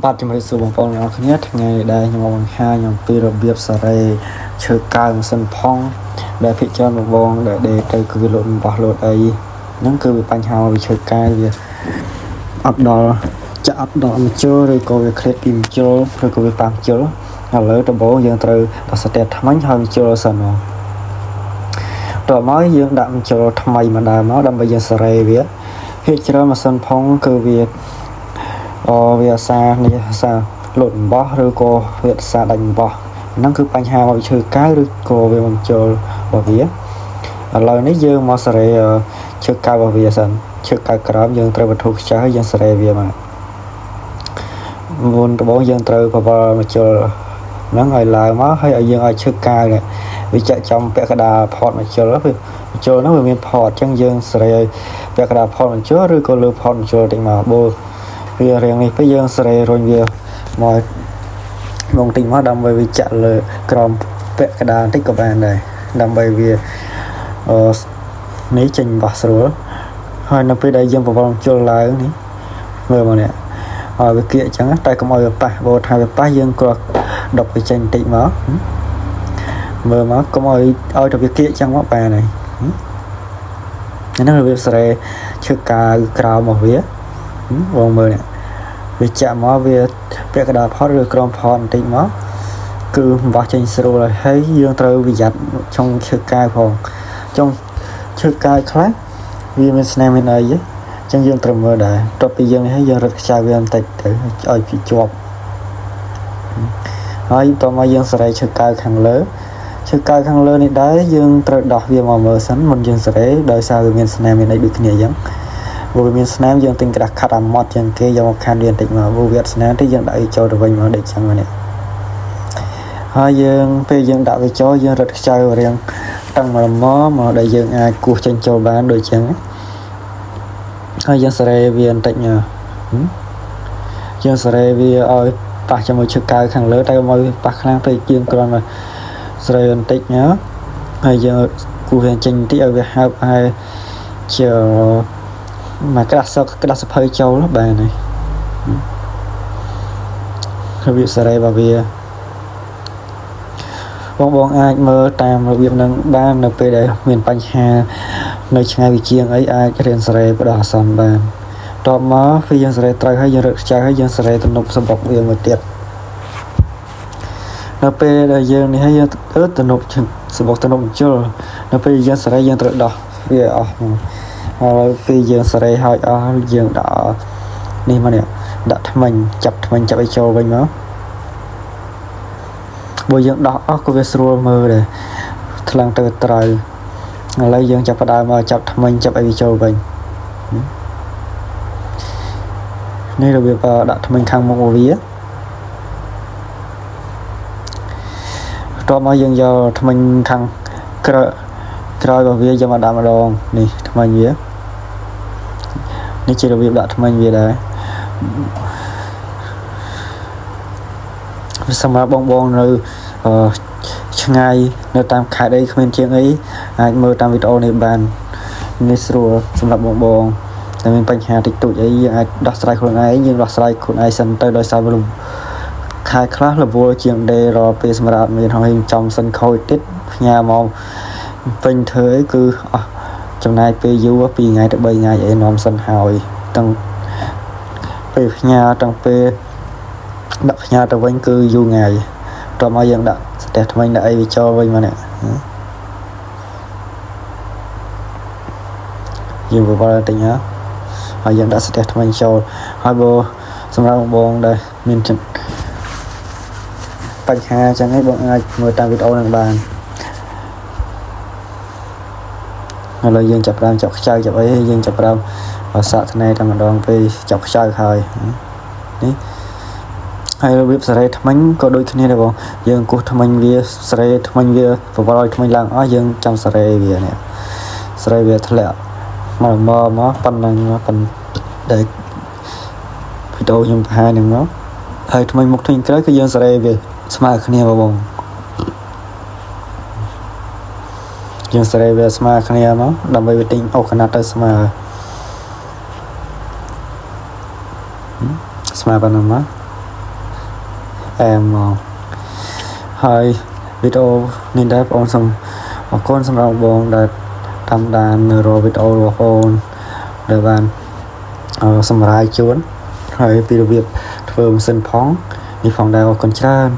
បាទជំរាបសួរបងប្អូនទាំងអស់គ្នាថ្ងៃដែលខ្ញុំមកបង្ហាញអំពីរបៀបសារ៉េឈើកៅម៉ាស៊ីនផុងដែលភាគច្រើនបងដែលដេកទៅគឺវាលោតរបស់លោតអីហ្នឹងគឺវាបញ្ហាវាឈើកៅវាអត់ដល់ចាក់អត់ដល់មជុលឬក៏វាឃ្លាតពីមជុលឬក៏វាប៉ះមជុលឥឡូវដំបូងយើងត្រូវដល់ស្ទះថ្មិញហើយមជុលសិនមកតោះមកយើងដាក់មជុលថ្មីមកដើមមកដើម្បីយើងសារ៉េវាភាគច្រើនម៉ាស៊ីនផុងគឺវាវាសារនេះសារលុតអំបោះឬក៏វាសារដាច់អំបោះហ្នឹងគឺបញ្ហាមកឈើកៅឬក៏វាមិនចូលរបស់វាឥឡូវនេះយើងមកសារ៉េឈើកៅរបស់វាសិនឈើកៅក្រោមយើងត្រូវបន្ធូរខ្ចៅហើយយើងសារ៉េវាមកមុនដំបូងយើងត្រូវបវល់មកជុលហ្នឹងឲ្យឡើងមកហើយឲ្យយើងឲ្យឈើកៅនេះវាចាក់ចំពាក់កណ្ដាលផតមកជុលមកជុលហ្នឹងវាមានផតអញ្ចឹងយើងសារ៉េពាក់កណ្ដាលផតមកជុលឬក៏លើផតមកជុលតិចមកបូវារៀងនេះពេលយើងស្រេរុញវាមកងតិចមកដើម្បីវាចាក់លើក្រោមពាក់កណ្ដាលបន្តិចក៏បានដែរដើម្បីវានេះចេញបោះស្រួលហើយនៅពេលដែលយើងបវល់ជុលឡើងនេះមើលមកនេះឲ្យវាគៀកអញ្ចឹងតែកុំឲ្យវាប៉ះបើថាវាប៉ះយើងគ្រាន់ដុតវាចេញបន្តិចមកមើលមកកុំឲ្យតែវាគៀកអញ្ចឹងមកបានហើយហ្នឹងរបៀបស្រេឈើកៅក្រោមរបស់វាបងមើលនេះវាចាក់មកវាពាក់កណ្ដាលផតឬក្រោមផតបន្តិចមកគឺបោះចេញស្រួលហើយយើងត្រូវប្រយ័ត្នចុងឈើកៅផងចុងឈើកៅខ្លះវាមានស្នាមមានអីអញ្ចឹងយើងត្រូវមើលដែរតទៅពីយើងនេះយើងរត់ខ្ចៅវាបន្តិចទៅឲ្យវាជាប់ហើយតមកយើងសារ៉េឈើកៅខាងលើឈើកៅខាងលើនេះដែរយើងត្រូវដោះវាមកមើលសិនមុនយើងសារ៉េដោយសារវាមានស្នាមមានអីដូចគ្នាអញ្ចឹងវាមានស្នាមយើងទិញក្រាស់ខាត់អាម៉ត់ជាងគេយកមកខាត់វាបន្តិចមកវាអត់ស្នាមទេយើងដាក់វាចូលទៅវិញមកដូចចឹងនេះហើយយើងពេលយើងដាក់វាចូលយើងរត់ខ្ចៅរៀងតឹងមកដែលយើងអាចគោះចេញចូលបានដូចចឹងហើយយើងសារ៉េវាបន្តិចយើងសារ៉េវាឲ្យប៉ះជាមួយឈើកៅខាងលើតែកុំឲ្យប៉ះខ្លាំងពេកយើងគ្រាន់តែសារ៉េបន្តិចណាហើយយើងគោះវាចេញបន្តិចឲ្យវាហើបហើយជាមកក្រាស់សភៅចូលបានហើយរបៀបសារ៉េរបស់វាបងអាចមើលតាមរបៀបនឹងបាននៅពេលដែលមានបញ្ហានៅឆ្ងាយវិជាងអីអាចរៀនសារ៉េបដោះអាសន្នបានតបមកពេលយើងសារ៉េត្រូវហើយយើងរត់ខ្ចៅហើយយើងសារ៉េទំនប់សម្បុកវាមួយទៀតនៅពេលដែលយើងនេះហើយយើងទំនប់សម្បុកទំនប់ជុលនៅពេលយើងសារ៉េយើងត្រូវដោះវាអស់មកហើយពេលយើងសារ៉េហើយអស់យើងដាក់នេះមកនេះដាក់ថ្មិញចាប់ឲ្យចូលវិញមកបើយើងដោះអស់ក៏វាស្រួលមើលដែរថ្លឹងទៅត្រូវឥឡូវយើងចាប់ផ្ដើមមកចាប់ថ្មិញចាប់ឲ្យវាចូលវិញនេះរបៀបដាក់ថ្មិញខាងមុខរបស់វាតោះមកយើងយកថ្មិញខាងក្រោយរបស់វាយកមកដាក់ម្ដងនេះថ្មិញវានេះជារបៀបដាក់ថ្មិញវាដែរសម្រាប់បងនៅឆ្ងាយនៅតាមខេត្តអីគ្មានជាងអីអាចមើលតាមវីដេអូនេះបានងាយស្រួលសម្រាប់បងតែមានបញ្ហាតិចតួចអីយើងអាចដោះស្រាយខ្លួនឯងយើងដោះស្រាយខ្លួនឯងសិនទៅដោយសារវាខែខ្លះរវល់ជាងដេរពេលសម្រាប់មានហើយចំសិនខូចទៀតផ្ញើមកពេញធ្វើអីគឺអស់ចំណាយពេលយូរ2ថ្ងៃទៅ3ថ្ងៃអីនាំសិនហើយទាំងពេលផ្ញើទាំងពេលដាក់ផ្ញើទៅវិញគឺយូរថ្ងៃតោះមកយើងដាក់ស្ទះថ្មិញដាក់អីវាចូលវិញមកនេះយើងបវល់តិចណាហើយយើងដាក់ស្ទះថ្មិញចូលហើយបើសម្រាប់បងដែលមានបញ្ហាចឹងឯងបងអាចមើលតាមវីដេអូនឹងបានឥឡូវយើងចាប់ផ្ដើមចាប់ខ្ចៅចាប់អីយើងចាប់ផ្ដើមសាកថ្នេរតែម្ដងពេលចាប់ខ្ចៅហើយនេះហើយរបៀបសារ៉េថ្មិញក៏ដូចគ្នាដែរបងយើងគោះថ្មិញវាសារ៉េថ្មិញវាបវល់ឲ្យថ្មិញឡើងអស់យើងចាំសារ៉េវានេះសារ៉េវាធ្លាក់មកប៉ុណ្ណឹងប៉ុន្តែវីដេអូខ្ញុំបង្ហាញហ្នឹងមកហើយថ្មិញមុខថ្មិញក្រោយគឺយើងសារ៉េវាស្មើគ្នាបងយើងសារ៉េវាស្មើគ្នាមកដើម្បីវាទិញអូកណាត់ទៅស្មើប៉ុណ្ណឹងមក emហើយវីដេអូនេះដែរបងសូមអរគុណសម្រាប់បងដែលតាមដាននៅរាល់វីដេអូរបស់បងដែលបានសម្រាប់ជូនហើយពីរបៀបធ្វើម៉ាស៊ីនផងនេះផងដែរអរគុណច្រើន